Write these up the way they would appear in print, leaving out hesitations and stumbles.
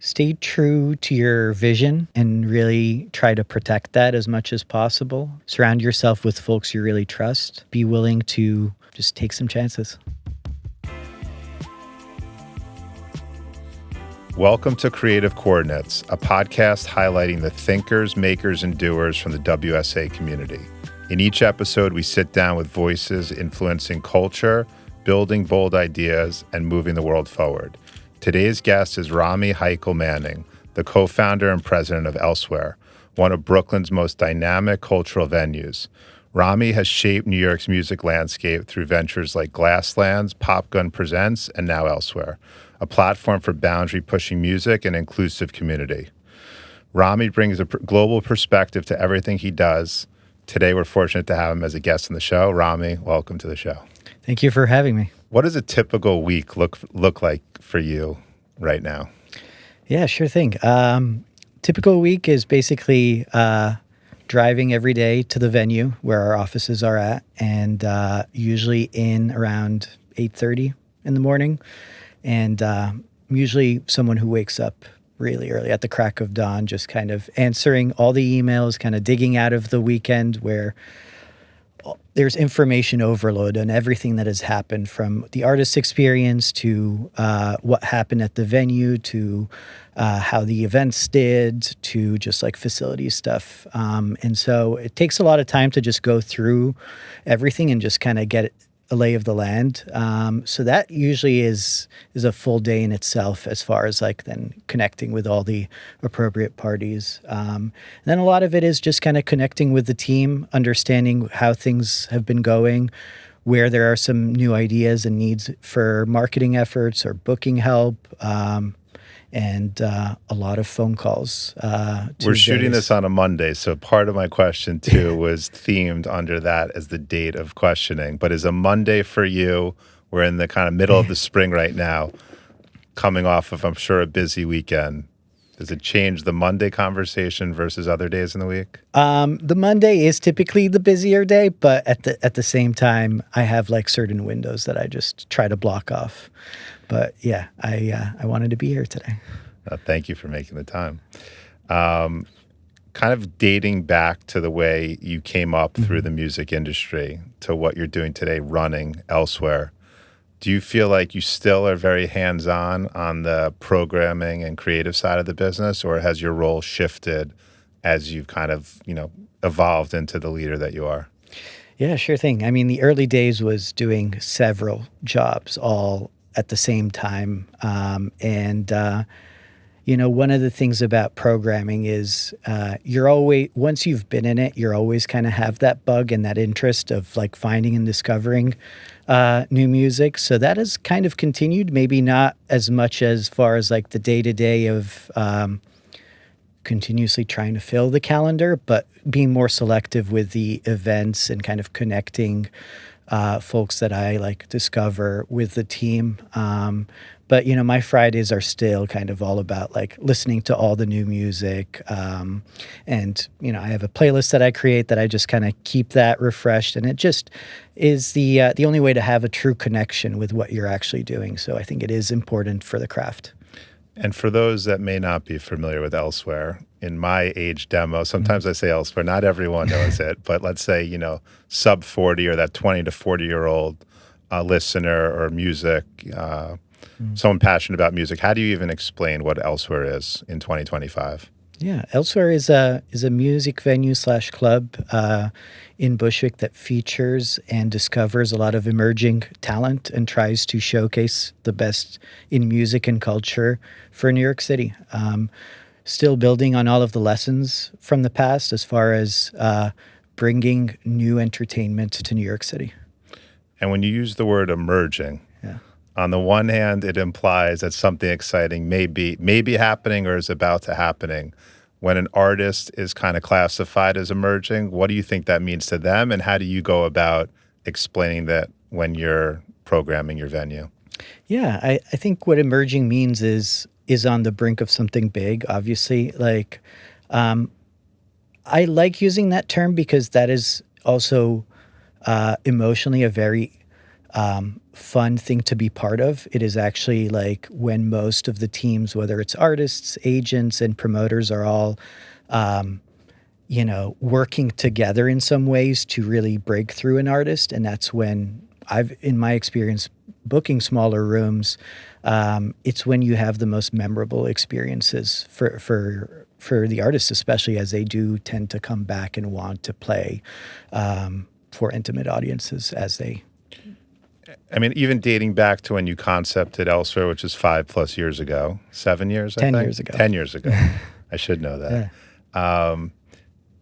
Stay true to your vision and really try to protect that as much as possible. Surround yourself with folks you really trust. Be willing to just take some chances. Welcome to Creative Coordinates, a podcast highlighting the thinkers, makers, and doers from the WSA community. In each episode, we sit down with voices influencing culture, building bold ideas, and moving the world forward. Today's guest is Rami Haykal-Manning, the co-founder and president of Elsewhere, one of Brooklyn's most dynamic cultural venues. Rami has shaped New York's music landscape through ventures like Glasslands, PopGun Presents, and now Elsewhere, a platform for boundary-pushing music and inclusive community. Rami brings a global perspective to everything he does. Today, we're fortunate to have him as a guest on the show. Rami, welcome to the show. Thank you for having me. What does a typical week look like for you right now? Yeah, sure thing. Typical week is basically driving every day to the venue where our offices are at, and usually in around 8:30 in the morning. And I'm usually someone who wakes up really early at the crack of dawn, just kind of answering all the emails, kind of digging out of the weekend where there's information overload on everything that has happened, from the artist experience to what happened at the venue to how the events did to just like facility stuff. And so it takes a lot of time to just go through everything and just kind of get a lay of the land. So that usually is a full day in itself, as far as like then connecting with all the appropriate parties. And then a lot of it is just kind of connecting with the team, understanding how things have been going, where there are some new ideas and needs for marketing efforts or booking help. And a lot of phone calls. We're shooting this on a Monday, so part of my question, too, was themed under that as the date of questioning. But is a Monday for you, we're in the kind of middle of the spring right now, coming off of, I'm sure, a busy weekend. Does it change the Monday conversation versus other days in the week? The Monday is typically the busier day, but at the same time, I have like certain windows that I just try to block off. But yeah, I wanted to be here today. Thank you for making the time. Kind of dating back to the way you came up through the music industry to what you're doing today, running Elsewhere. Do you feel like you still are very hands-on on the programming and creative side of the business, or has your role shifted as you've kind of, evolved into the leader that you are? Yeah, sure thing. I mean, the early days was doing several jobs all at the same time. One of the things about programming is you're always, once you've been in it, you're always kind of have that bug and that interest of like finding and discovering new music. So that has kind of continued, maybe not as much as far as like the day-to-day of continuously trying to fill the calendar, but being more selective with the events and kind of connecting folks that I like discover with the team. But, my Fridays are still kind of all about like listening to all the new music. And, I have a playlist that I create that I just kind of keep that refreshed. And it just is the only way to have a true connection with what you're actually doing. So I think it is important for the craft. And for those that may not be familiar with Elsewhere, in my age demo, sometimes I say Elsewhere, not everyone knows it, but let's say, sub 40 or that 20 to 40-year-old listener or music, someone passionate about music. How do you even explain what Elsewhere is in 2025? Yeah, Elsewhere is a music venue / club in Bushwick that features and discovers a lot of emerging talent and tries to showcase the best in music and culture for New York City. Still building on all of the lessons from the past as far as bringing new entertainment to New York City. And when you use the word emerging, Yeah. on the one hand, it implies that something exciting may be happening or is about to happening. When an artist is kind of classified as emerging, what do you think that means to them, and how do you go about explaining that when you're programming your venue? Yeah, I think what emerging means is on the brink of something big, obviously. Like, I like using that term because that is also emotionally a very fun thing to be part of. It is actually like when most of the teams, whether it's artists, agents, and promoters, are all working together in some ways to really break through an artist. And that's when in my experience, booking smaller rooms, it's when you have the most memorable experiences for the artists, especially as they do tend to come back and want to play for intimate audiences as they. I mean, even dating back to when you concepted Elsewhere, which is 5+ years ago, 7 years, I 10 think? years ago. 10 years ago. I should know that. Yeah.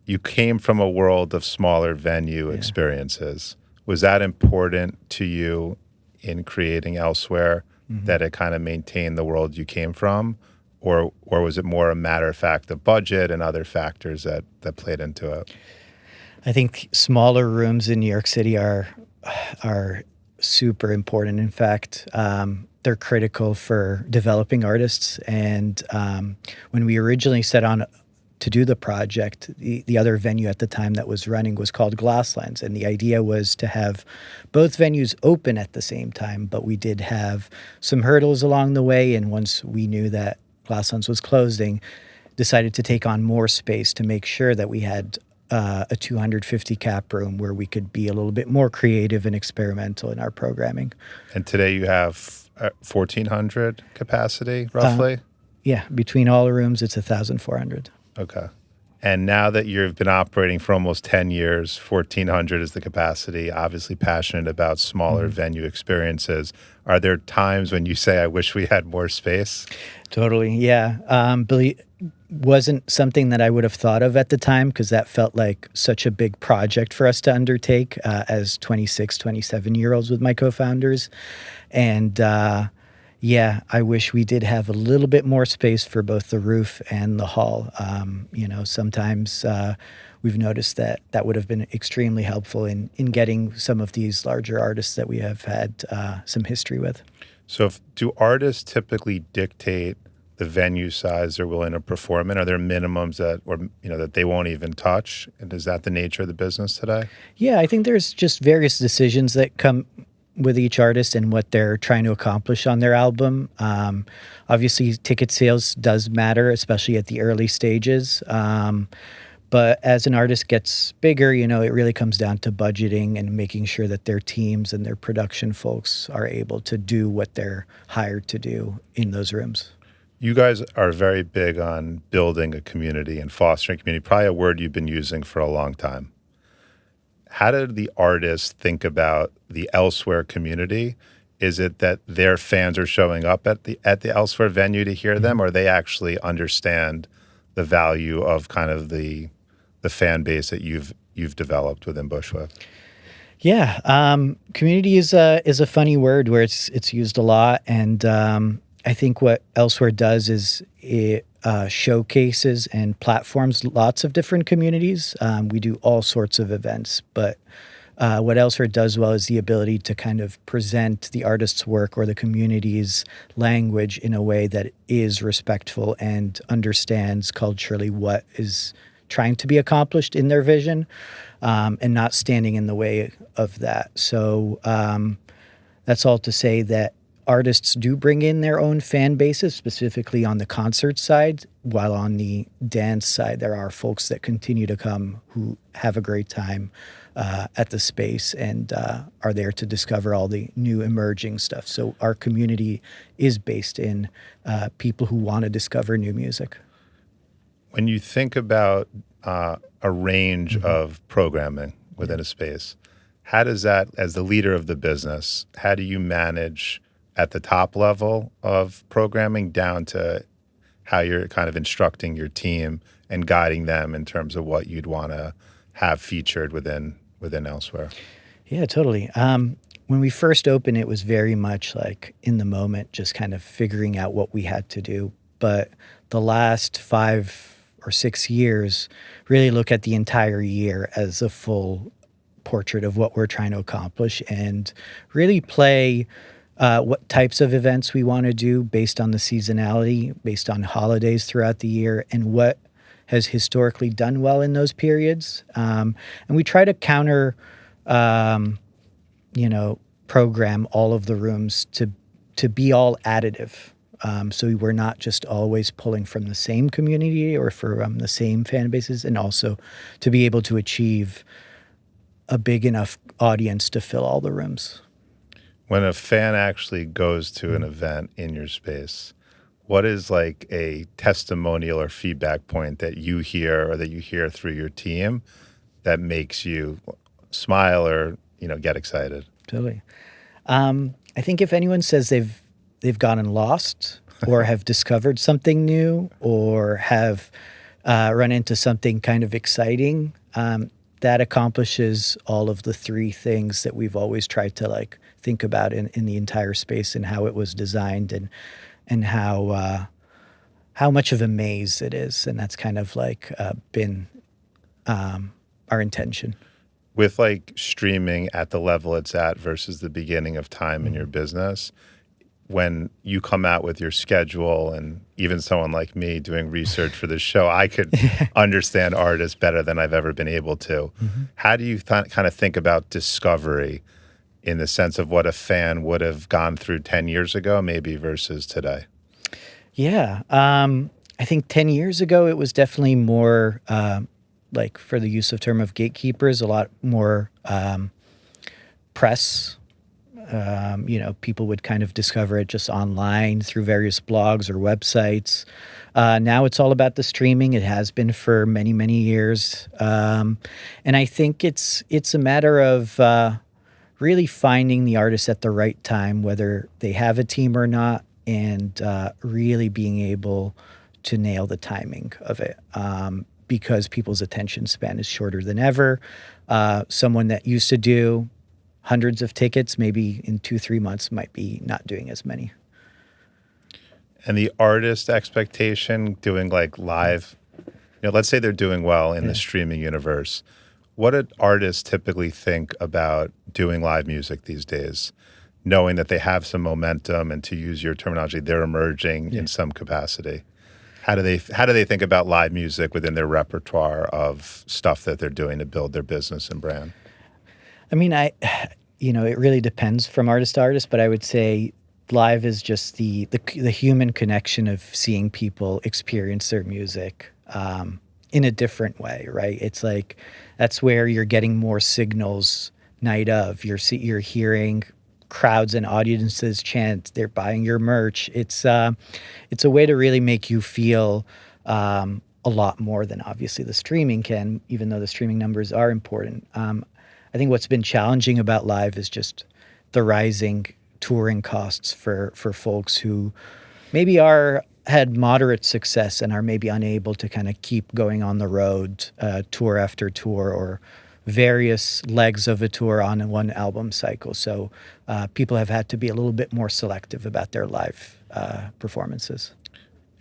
You came from a world of smaller venue experiences. Was that important to you in creating Elsewhere, that it kind of maintained the world you came from? Or was it more a matter of fact of budget and other factors that played into it? I think smaller rooms in New York City are super important. In fact, they're critical for developing artists. And when we originally set on to do the project, the other venue at the time that was running was called Glasslands. And the idea was to have both venues open at the same time, but we did have some hurdles along the way. And once we knew that Glasslands was closing, decided to take on more space to make sure that we had a 250 cap room where we could be a little bit more creative and experimental in our programming. And today you have 1,400 capacity, roughly? Yeah, between all the rooms, it's 1,400. Okay. And now that you've been operating for almost 10 years, 1,400 is the capacity, obviously passionate about smaller venue experiences. Are there times when you say, I wish we had more space? Totally, yeah. Wasn't something that I would have thought of at the time because that felt like such a big project for us to undertake as 26, 27-year-olds with my co-founders. And I wish we did have a little bit more space for both the roof and the hall. Sometimes we've noticed that would have been extremely helpful in getting some of these larger artists that we have had some history with. So do artists typically dictate the venue size they're willing to perform in? Are there minimums that they won't even touch? And is that the nature of the business today? Yeah, I think there's just various decisions that come with each artist and what they're trying to accomplish on their album. Obviously, ticket sales does matter, especially at the early stages. But as an artist gets bigger, it really comes down to budgeting and making sure that their teams and their production folks are able to do what they're hired to do in those rooms. You guys are very big on building a community and fostering community, probably a word you've been using for a long time. How did the artists think about the Elsewhere community? Is it that their fans are showing up at the Elsewhere venue to hear them, or they actually understand the value of kind of the fan base that you've developed within Bushwick? Yeah, community is a funny word where it's used a lot, and I think what Elsewhere does is it showcases and platforms lots of different communities. We do all sorts of events, but what Elsewhere does well is the ability to kind of present the artist's work or the community's language in a way that is respectful and understands culturally what is trying to be accomplished in their vision, and not standing in the way of that. So that's all to say that artists do bring in their own fan bases, specifically on the concert side, while on the dance side, there are folks that continue to come who have a great time at the space and are there to discover all the new emerging stuff. So our community is based in people who want to discover new music. When you think about a range of programming within a space, how does that, as the leader of the business, how do you manage at the top level of programming down to how you're kind of instructing your team and guiding them in terms of what you'd want to have featured within Elsewhere? Yeah, totally. When we first opened, it was very much like in the moment, just kind of figuring out what we had to do. But the last 5 or 6 years really look at the entire year as a full portrait of what we're trying to accomplish and really play what types of events we want to do based on the seasonality, based on holidays throughout the year, and what has historically done well in those periods. And we try to counter, program all of the rooms to be all additive. So we're not just always pulling from the same community or from the same fan bases, and also to be able to achieve a big enough audience to fill all the rooms. When a fan actually goes to an event in your space, what is like a testimonial or feedback point that you hear or that you hear through your team that makes you smile or, get excited? Totally. I think if anyone says they've gotten lost or have discovered something new or have run into something kind of exciting, that accomplishes all of the three things that we've always tried to think about in the entire space and how it was designed and how much of a maze it is. And that's kind of been our intention. With streaming at the level it's at versus the beginning of time in your business, when you come out with your schedule, and even someone like me doing research for this show, I could understand artists better than I've ever been able to. How do you kind of think about discovery in the sense of what a fan would have gone through 10 years ago, maybe versus today? Yeah. I think 10 years ago, it was definitely more, for the use of term of gatekeepers, a lot more press. People would kind of discover it just online through various blogs or websites. Now it's all about the streaming. It has been for many, many years. And I think it's a matter of really finding the artist at the right time, whether they have a team or not, and really being able to nail the timing of it. Because people's attention span is shorter than ever. Someone that used to do hundreds of tickets, maybe in 2-3 months, might be not doing as many. And the artist expectation doing live, let's say they're doing well in the streaming universe. What do artists typically think about doing live music these days, knowing that they have some momentum and, to use your terminology, they're emerging in some capacity? How do they think about live music within their repertoire of stuff that they're doing to build their business and brand? I mean, it really depends from artist to artist, but I would say live is just the human connection of seeing people experience their music in a different way, right? It's that's where you're getting more signals night of. You're hearing crowds and audiences chant. They're buying your merch. It's a way to really make you feel a lot more than obviously the streaming can, even though the streaming numbers are important. I think what's been challenging about live is just the rising touring costs for folks who maybe had moderate success and are maybe unable to kind of keep going on the road, tour after tour, or various legs of a tour on one album cycle. So people have had to be a little bit more selective about their live performances.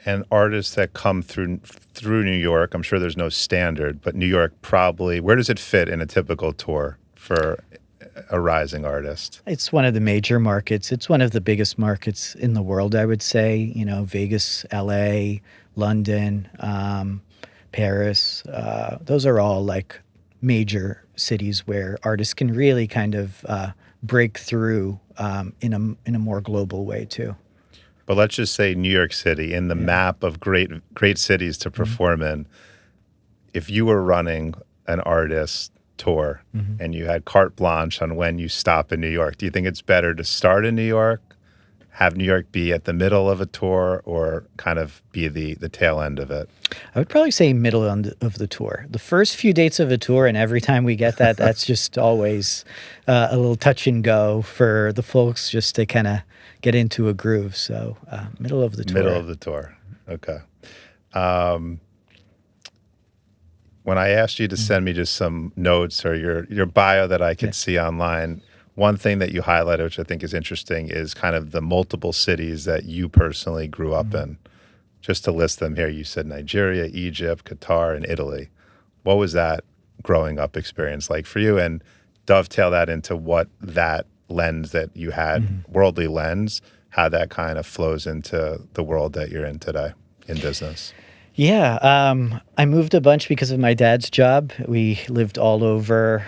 And artists that come through New York, I'm sure there's no standard, but New York probably, where does it fit in a typical tour for a rising artist? It's one of the major markets. It's one of the biggest markets in the world, I would say. Vegas, LA, London, Paris. Those are all major cities where artists can really kind of break through in a more global way too. But let's just say New York City, in the map of great cities to perform in, if you were running an artist tour and you had carte blanche on when you stop in New York, do you think it's better to start in New York, have New York be at the middle of a tour, or kind of be the tail end of it? I would probably say middle end of the tour. The first few dates of a tour, and every time we get that, that's just always a little touch and go for the folks just to kind of get into a groove. So middle of the tour. Middle of the tour. Okay. When I asked you to send me just some notes or your bio that I could see online, one thing that you highlighted, which I think is interesting, is kind of the multiple cities that you personally grew up in. Just to list them here, you said Nigeria, Egypt, Qatar, and Italy. What was that growing up experience like for you? And dovetail that into what that lens that you had, worldly lens, how that kind of flows into the world that you're in today in business. Yeah, I moved a bunch because of my dad's job. We lived all over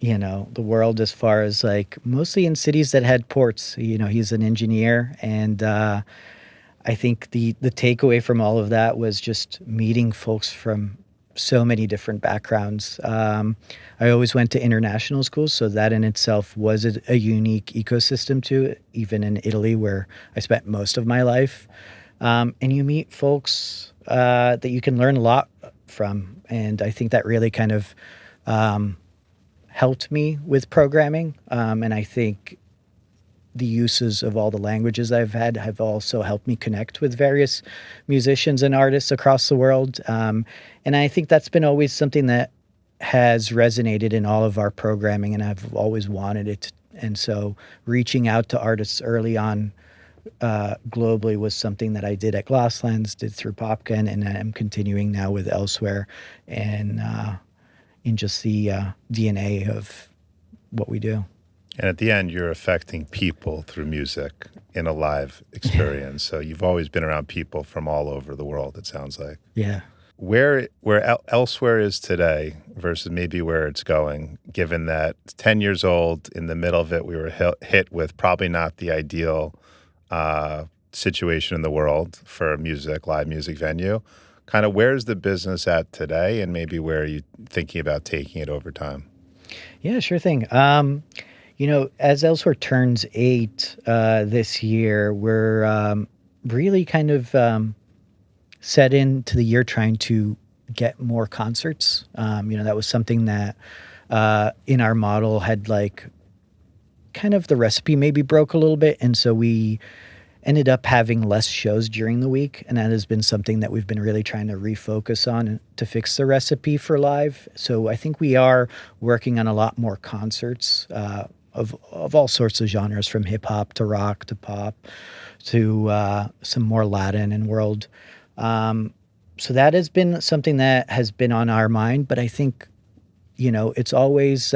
the world as far as like mostly in cities that had ports. He's an engineer, and I think the takeaway from all of that was just meeting folks from so many different backgrounds. I always went to international schools, so that in itself was a unique ecosystem to it, even in Italy, where I spent most of my life. And you meet folks that you can learn a lot from, and I think that really kind of helped me with programming. And I think the uses of all the languages I've had have also helped me connect with various musicians and artists across the world. And I think that's been always something that has resonated in all of our programming, and I've always wanted it. And so reaching out to artists early on globally was something that I did at Glasslands, did through PopGun, and I'm continuing now with Elsewhere, and in just the DNA of what we do. And at the end, you're affecting people through music in a live experience. So you've always been around people from all over the world, it sounds like. Yeah. Where Elsewhere is today versus maybe where it's going, given that it's 10 years old, in the middle of it, we were hit with probably not the ideal situation in the world for a live music venue. Kind of where's the business at today, and maybe where are you thinking about taking it over time? Yeah, sure thing. As Elsewhere turns 8 this year, we're really kind of set into the year trying to get more concerts. That was something that in our model had like kind of the recipe maybe broke a little bit. And so we ended up having less shows during the week. And that has been something that we've been really trying to refocus on to fix the recipe for live. So I think we are working on a lot more concerts of all sorts of genres, from hip hop to rock to pop to some more Latin and world. So that has been something that has been on our mind, but I think, it's always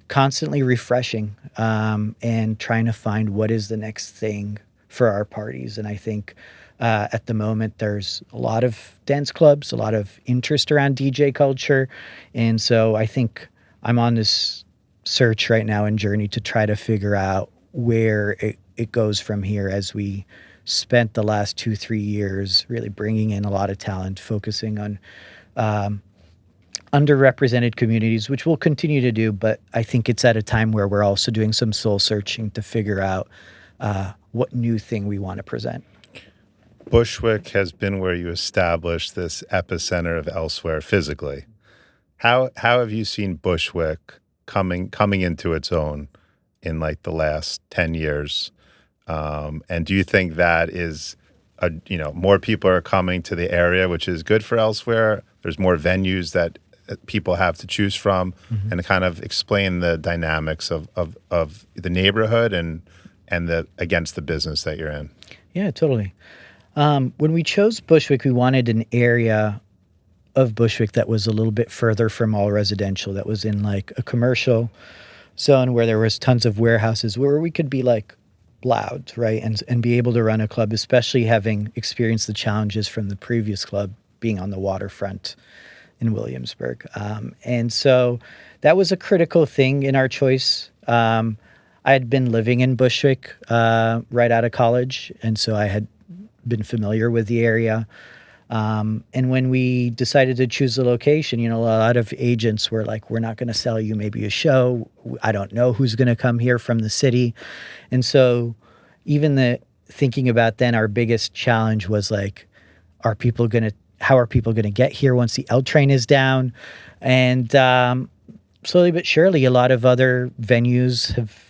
constantly refreshing and trying to find what is the next thing for our parties. And I think at the moment there's a lot of dance clubs, a lot of interest around DJ culture. And so I think I'm on this search right now and journey to try to figure out where it goes from here, as we spent the last 2-3 years really bringing in a lot of talent, focusing on underrepresented communities, which we'll continue to do. But I think it's at a time where we're also doing some soul searching to figure out what new thing we want to present. Bushwick has been where you established this epicenter of Elsewhere physically. How have you seen Bushwick coming into its own in like the last 10 years? And do you think that is, more people are coming to the area, which is good for Elsewhere? There's more venues that people have to choose from, and kind of explain the dynamics of the neighborhood and against the business that you're in. Yeah, totally. When we chose Bushwick, we wanted an area of Bushwick that was a little bit further from all residential, that was in like a commercial zone where there was tons of warehouses, where we could be like loud, right? And be able to run a club, especially having experienced the challenges from the previous club being on the waterfront in Williamsburg. And so that was a critical thing in our choice. I had been living in Bushwick right out of college, and so I had been familiar with the area. And when we decided to choose the location, a lot of agents were like, we're not going to sell you maybe a show. I don't know who's going to come here from the city. And so even thinking about then, our biggest challenge was like, how are people going to get here once the L train is down? And slowly but surely, a lot of other venues have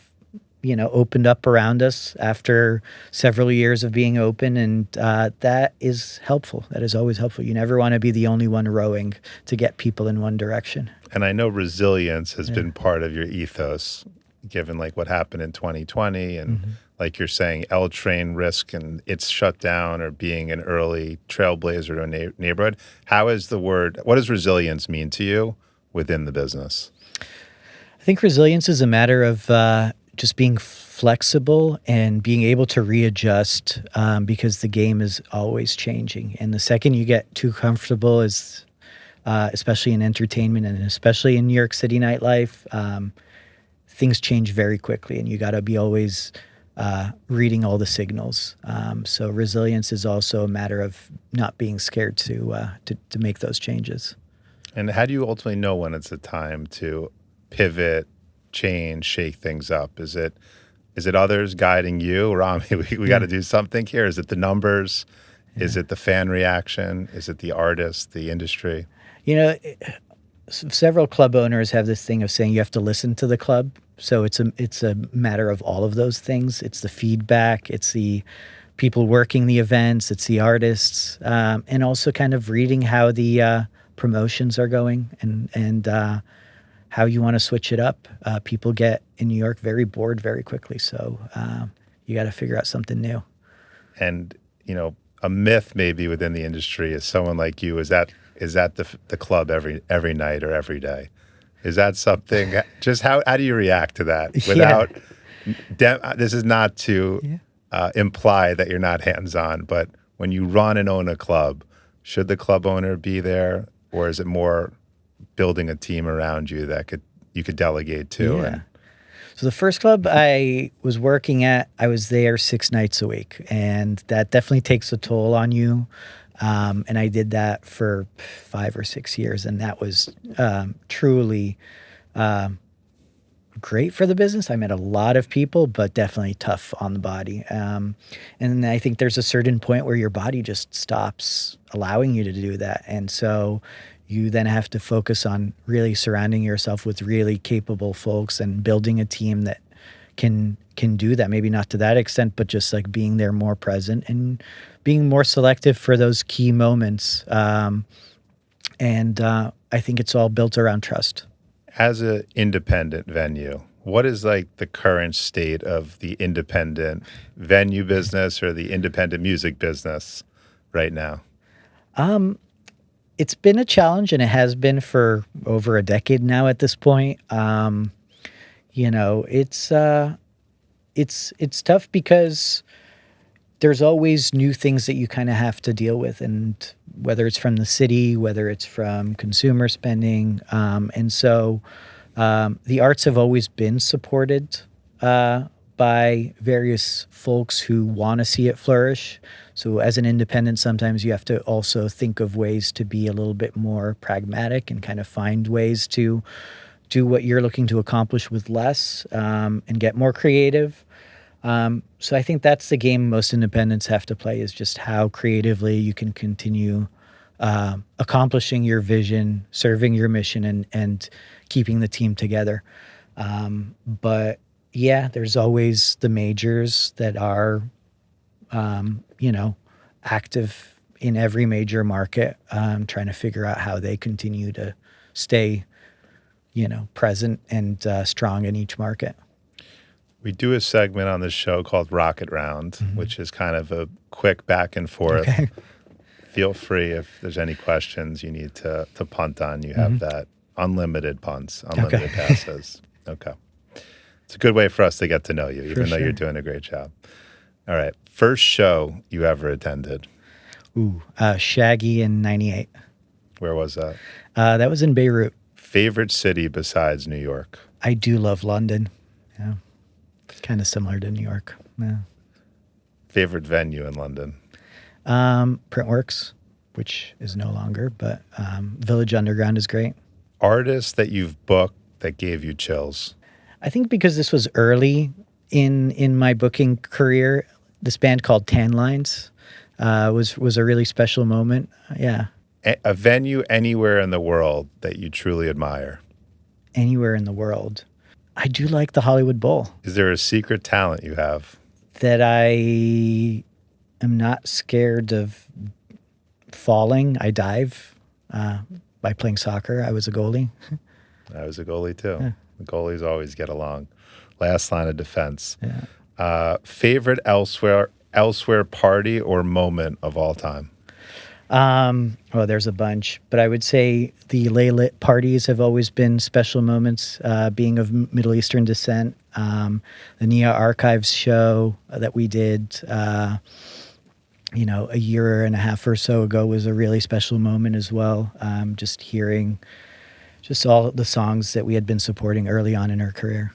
opened up around us after several years of being open. And that is helpful. That is always helpful. You never want to be the only one rowing to get people in one direction. And I know resilience has been part of your ethos, given like what happened in 2020. And like you're saying, L train risk and it's shut down, or being an early trailblazer to a neighborhood. What does resilience mean to you within the business? I think resilience is a matter of just being flexible and being able to readjust, because the game is always changing. And the second you get too comfortable, as especially in entertainment and especially in New York City nightlife. Things change very quickly, and you got to be always reading all the signals. So resilience is also a matter of not being scared to make those changes. And how do you ultimately know when it's a time to pivot, change, shake things up? Is it others guiding you? Rami, we got to do something here. Is it the numbers? Yeah. Is it the fan reaction? Is it the artist, the industry? You know, several club owners have this thing of saying you have to listen to the club. So it's a matter of all of those things. It's the feedback. It's the people working the events. It's the artists, and also kind of reading how the promotions are going and how you want to switch it up. People get in New York very bored very quickly. So you got to figure out something new. And, a myth maybe within the industry is someone like you is that the club every night or every day? Is that something? Just how do you react to that without? This is not to imply that you're not hands-on, but when you run and own a club, should the club owner be there, or is it more building a team around you that you could delegate to? Yeah. So the first club I was working at, I was there 6 nights a week, and that definitely takes a toll on you. And I did that for 5 or 6 years, and that was truly great for the business. I met a lot of people, but definitely tough on the body. And I think there's a certain point where your body just stops allowing you to do that. And so you then have to focus on really surrounding yourself with really capable folks and building a team that can do that. Maybe not to that extent, but just like being there more present and being more selective for those key moments. And I think it's all built around trust. As an independent venue, what is like the current state of the independent venue business or the independent music business right now? It's been a challenge, and it has been for over a decade now at this point. It's tough because there's always new things that you kind of have to deal with, and whether it's from the city, whether it's from consumer spending. And so the arts have always been supported by various folks who want to see it flourish. So as an independent, sometimes you have to also think of ways to be a little bit more pragmatic and kind of find ways to do what you're looking to accomplish with less, and get more creative. So I think that's the game most independents have to play, is just how creatively you can continue accomplishing your vision, serving your mission, and keeping the team together. But yeah, there's always the majors that are, active in every major market, trying to figure out how they continue to stay, present and strong in each market. We do a segment on this show called Rocket Round, which is kind of a quick back and forth. Okay. Feel free if there's any questions you need to punt on. You have that unlimited punts, unlimited passes. Okay. It's a good way for us to get to know you, even though you're doing a great job. All right. First show you ever attended? Shaggy in 98. Where was that? That was in Beirut. Favorite city besides New York? I do love London. Yeah. Kind of similar to New York. Yeah. Favorite venue in London? Printworks, which is no longer, but Village Underground is great. Artists that you've booked that gave you chills? I think because this was early in my booking career, this band called Tan Lines was a really special moment. Yeah. A venue anywhere in the world that you truly admire? Anywhere in the world. I do like the Hollywood Bowl. Is there a secret talent you have? That I am not scared of falling. I dive by playing soccer. I was a goalie. I was a goalie too. Yeah. The goalies always get along. Last line of defense. Yeah. Favorite elsewhere party or moment of all time? Well, there's a bunch, but I would say the Laylit parties have always been special moments, being of Middle Eastern descent. The Nia Archives show that we did, a year and a half or so ago was a really special moment as well. Just hearing just all the songs that we had been supporting early on in her career.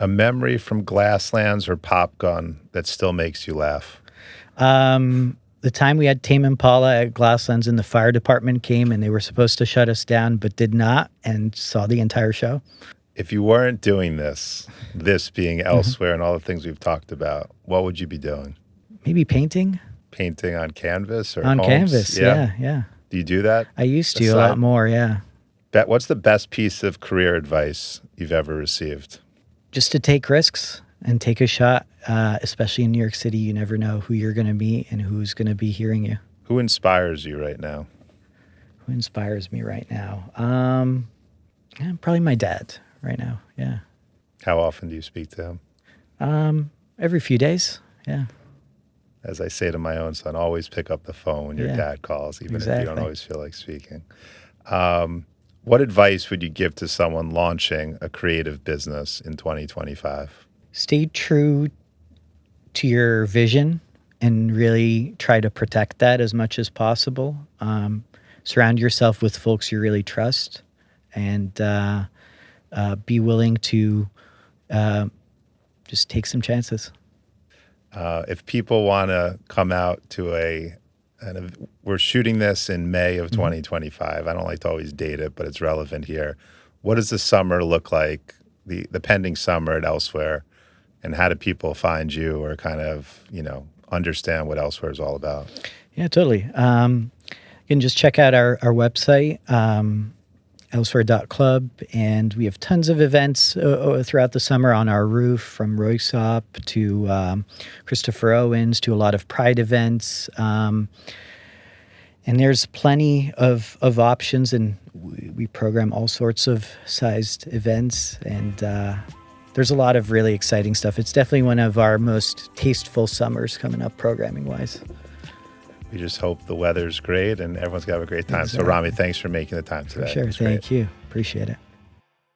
A memory from Glasslands or PopGun that still makes you laugh? The time we had Tame Impala at Glasslands and the fire department came and they were supposed to shut us down but did not, and saw the entire show. If you weren't doing this being elsewhere and all the things we've talked about, what would you be doing? Maybe painting. Painting on canvas or On homes? canvas, yeah. Do you do that? I used to a lot more, yeah. What's the best piece of career advice you've ever received? Just to take risks and take a shot, especially in New York City. You never know who you're going to meet and who's going to be hearing you. Who inspires you right now? Who inspires me right now? Probably my dad right now, yeah. How often do you speak to him? Every few days, yeah. As I say to my own son, always pick up the phone when your dad calls, even if you don't always feel like speaking. What advice would you give to someone launching a creative business in 2025? Stay true to your vision and really try to protect that as much as possible. Surround yourself with folks you really trust, and be willing to just take some chances. If people want to come out to we're shooting this in May of 2025. I don't like to always date it, but it's relevant here. What does the summer look like, the pending summer at Elsewhere, and how do people find you or kind of, understand what Elsewhere is all about? Yeah, totally. You can just check out our website, elsewhere.club, and we have tons of events throughout the summer on our roof, from Roysop to Christopher Owens to a lot of Pride events. And there's plenty of options, and we program all sorts of sized events, and there's a lot of really exciting stuff. It's definitely one of our most tasteful summers coming up programming-wise. We just hope the weather's great and everyone's going to have a great time. Exactly. So, Rami, thanks for making the time today. For sure. Thank you. Appreciate it.